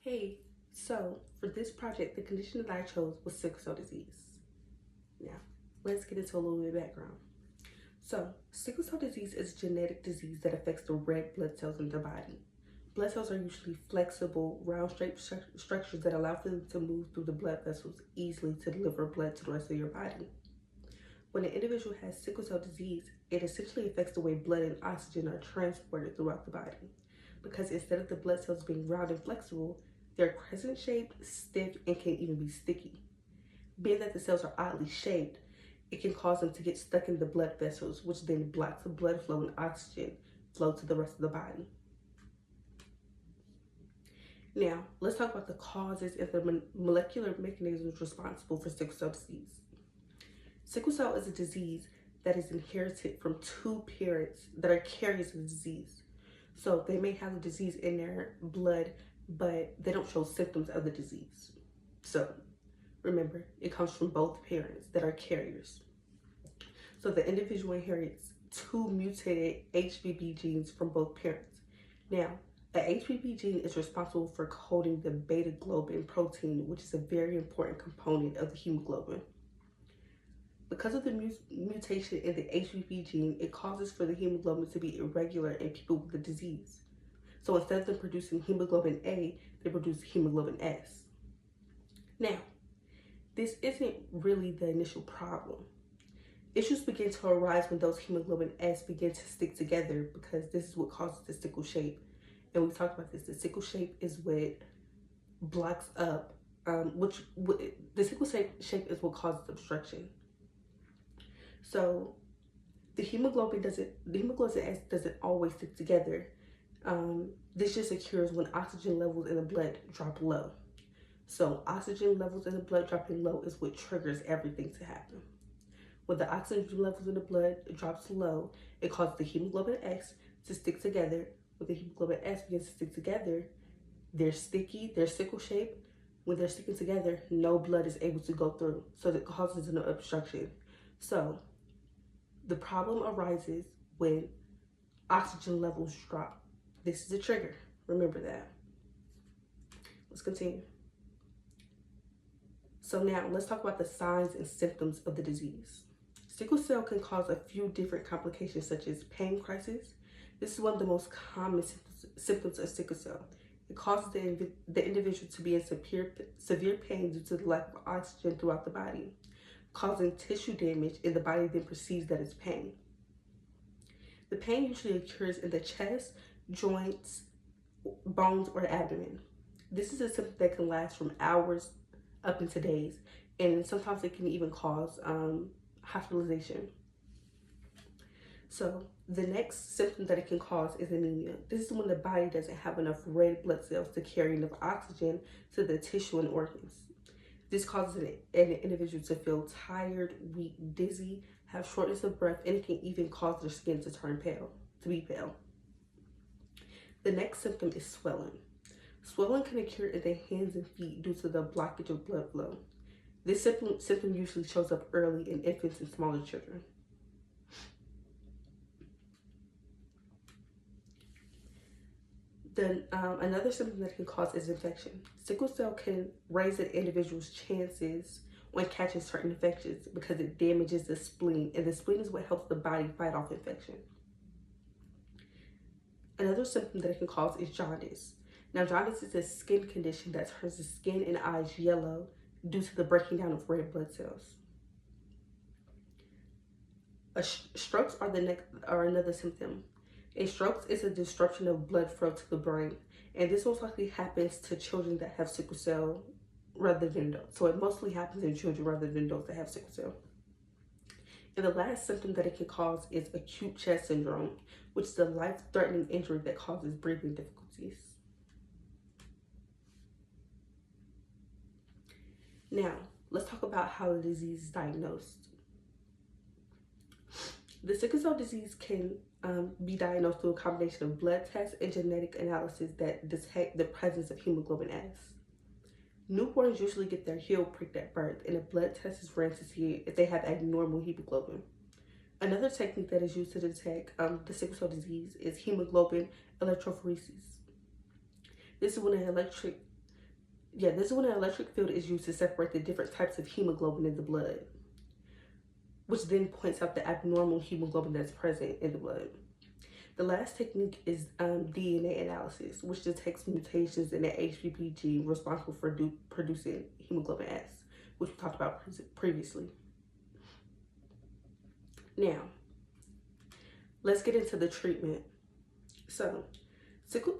Hey, so for this project, the condition that I chose was sickle cell disease. Now, let's get into a little bit of background. So, sickle cell disease is a genetic disease that affects the red blood cells in the body. Blood cells are usually flexible, round-shaped structures that allow for them to move through the blood vessels easily to deliver blood to the rest of your body. When an individual has sickle cell disease, it essentially affects the way blood and oxygen are transported throughout the body. Because instead of the blood cells being round and flexible, they're crescent-shaped, stiff, and can even be sticky. Being that the cells are oddly shaped, it can cause them to get stuck in the blood vessels, which then blocks the blood flow and oxygen flow to the rest of the body. Now, let's talk about the causes and the molecular mechanisms responsible for sickle cell disease. Sickle cell is a disease that is inherited from two parents that are carriers of the disease. So they may have the disease in their blood, but they don't show symptoms of the disease. So remember, it comes from both parents that are carriers. So the individual inherits two mutated HBB genes from both parents. Now, the HBB gene is responsible for coding the beta globin protein, which is a very important component of the hemoglobin. Because of the mutation in the HBB gene, it causes for the hemoglobin to be irregular in people with the disease. So instead of them producing hemoglobin A, they produce hemoglobin S. Now, this isn't really the initial problem. Issues begin to arise when those hemoglobin S begin to stick together, because this is what causes the sickle shape. And we've talked about this. The sickle shape is what blocks up, the sickle shape is what causes obstruction. So the hemoglobin S doesn't always stick together. This just occurs when oxygen levels in the blood drop low. So oxygen levels in the blood dropping low is what triggers everything to happen. When the oxygen levels in the blood drops low, it causes the hemoglobin X to stick together. When the hemoglobin S begins to stick together, they're sticky, they're sickle shaped. When they're sticking together, no blood is able to go through, so that causes an obstruction. So the problem arises when oxygen levels drop. This is a trigger. Remember that. Let's continue. So now let's talk about the signs and symptoms of the disease. Sickle cell can cause a few different complications, such as pain crisis. This is one of the most common symptoms of sickle cell. It causes the individual to be in severe pain due to the lack of oxygen throughout the body, causing tissue damage, and the body then perceives that it's pain. The pain usually occurs in the chest, joints, bones, or abdomen. This is a symptom that can last from hours up into days, and sometimes it can even cause hospitalization. So the next symptom that it can cause is anemia. This is when the body doesn't have enough red blood cells to carry enough oxygen to the tissue and organs. This causes an individual to feel tired, weak, dizzy, have shortness of breath, and it can even cause their skin to turn pale, to be pale. The next symptom is swelling. Swelling can occur in the hands and feet due to the blockage of blood flow. This symptom usually shows up early in infants and smaller children. Then another symptom that can cause is infection. Sickle cell can raise an individual's chances when catching certain infections because it damages the spleen, and the spleen is what helps the body fight off infection. Another symptom that it can cause is jaundice. Now, jaundice is a skin condition that turns the skin and eyes yellow due to the breaking down of red blood cells. Strokes are another symptom. A stroke is a disruption of blood flow to the brain, and this most likely happens to children that have sickle cell rather than adults. So it mostly happens in children rather than those that have sickle cell. And the last symptom that it can cause is acute chest syndrome, which is a life-threatening injury that causes breathing difficulties. Now, let's talk about how the disease is diagnosed. The sickle cell disease can be diagnosed through a combination of blood tests and genetic analysis that detect the presence of hemoglobin S. Newborns usually get their heel pricked at birth, and a blood test is ran to see if they have abnormal hemoglobin. Another technique that is used to detect the sickle cell disease is hemoglobin electrophoresis. This is when an Yeah, this is when an electric field is used to separate the different types of hemoglobin in the blood, which then points out the abnormal hemoglobin that's present in the blood. The last technique is DNA analysis, which detects mutations in the HBP gene responsible for producing hemoglobin S, which we talked about previously. Now, let's get into the treatment. So,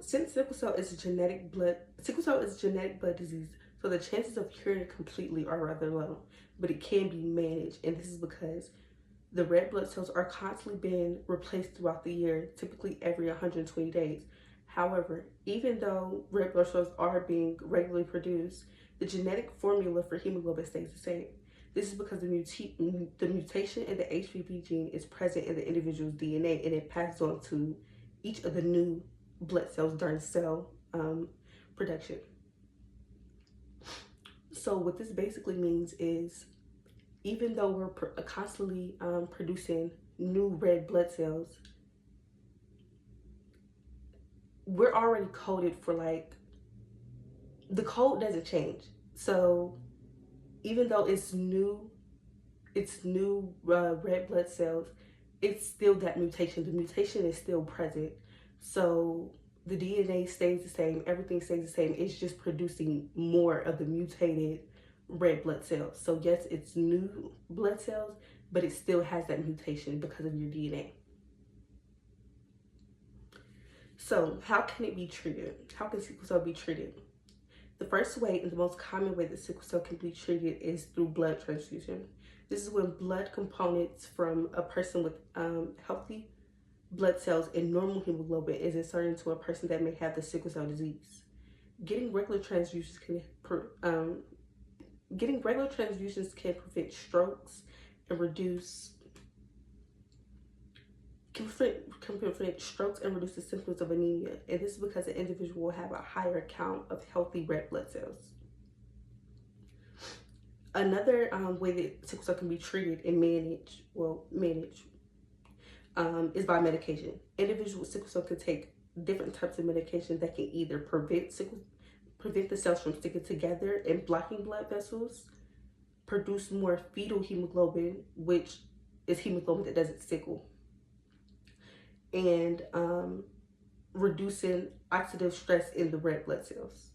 since sickle cell is a genetic blood disease, so the chances of curing it completely are rather low, but it can be managed, and this is because the red blood cells are constantly being replaced throughout the year, typically every 120 days. However, even though red blood cells are being regularly produced, the genetic formula for hemoglobin stays the same. This is because the mutation in the HBP gene is present in the individual's DNA, and it passes on to each of the new blood cells during cell production. So what this basically means is, even though we're constantly producing new red blood cells, we're already coded for, like, the code doesn't change. So even though it's new red blood cells, it's still that mutation. The mutation is still present. So the DNA stays the same, everything stays the same. It's just producing more of the mutated red blood cells. So yes, it's new blood cells, but it still has that mutation because of your DNA. So how can it be treated? How can sickle cell be treated? The first way, and the most common way that sickle cell can be treated, is through blood transfusion. This is when blood components from a person with healthy blood cells and normal hemoglobin is inserted into a person that may have the sickle cell disease. Getting regular transfusions can prevent strokes and reduce the symptoms of anemia, and this is because the individual will have a higher count of healthy red blood cells. Another way that sickle cell can be treated and managed is by medication. Individuals with sickle cell can take different types of medication that can either prevent the cells from sticking together and blocking blood vessels, produce more fetal hemoglobin, which is hemoglobin that doesn't sickle, and reducing oxidative stress in the red blood cells.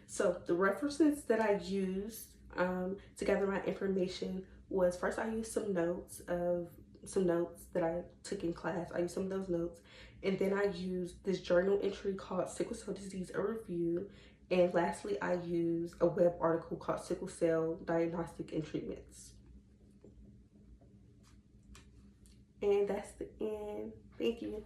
So the references that I used to gather my information was, first I used some notes that I took in class. I used some of those notes, and then I used this journal entry called Sickle Cell Disease, a Review, and lastly I used a web article called Sickle Cell Diagnostic and Treatments. And that's the end. Thank you.